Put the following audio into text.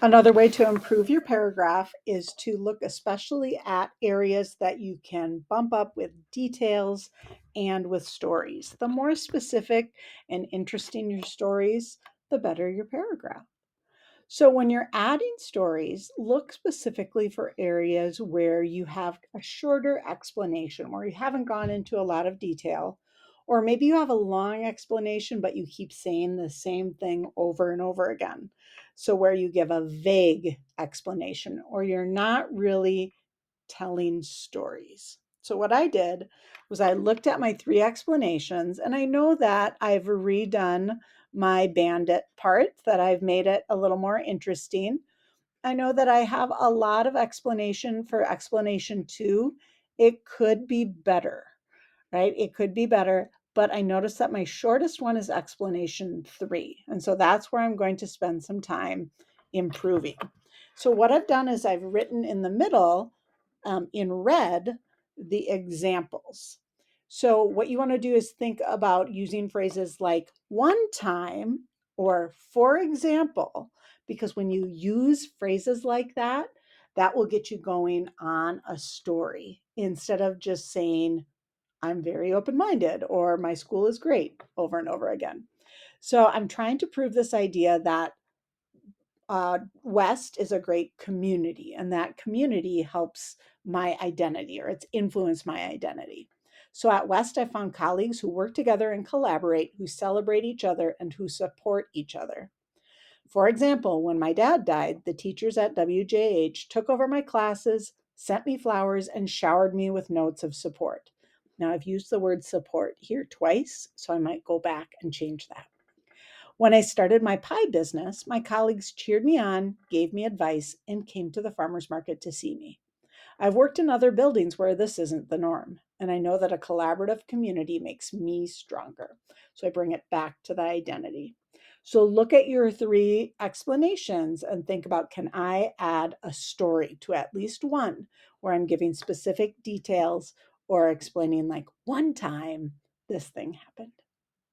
Another way to improve your paragraph is to look especially at areas that you can bump up with details and with stories. The more specific and interesting your stories, the better your paragraph. So, when you're adding stories, look specifically for areas where you have a shorter explanation, where you haven't gone into a lot of detail, or maybe you have a long explanation, but you keep saying the same thing over and over again. So, where you give a vague explanation, or you're not really telling stories. So, what I did was I looked at my three explanations, and I know that I've redone my bandit part, that I've made it a little more interesting. I know that I have a lot of explanation for explanation two. It could be better, right? It could be better, but I noticed that my shortest one is explanation three. And so that's where I'm going to spend some time improving. So, what I've done is I've written in the middle in red the examples. So, what you want to do is think about using phrases like one time or for example, because when you use phrases like that, that will get you going on a story instead of just saying, I'm very open minded or my school is great over and over again. So, I'm trying to prove this idea that West is a great community, and that community helps my identity or it's influenced my identity. So at West, I found colleagues who work together and collaborate, who celebrate each other, and who support each other. For example, when my dad died, the teachers at WJH took over my classes, sent me flowers, and showered me with notes of support. Now, I've used the word support here twice, so I might go back and change that. When I started my pie business, my colleagues cheered me on, gave me advice, and came to the farmer's market to see me. I've worked in other buildings where this isn't the norm, and I know that a collaborative community makes me stronger. So I bring it back to the identity. So look at your three explanations and think about, can I add a story to at least one where I'm giving specific details or explaining, like, one time this thing happened?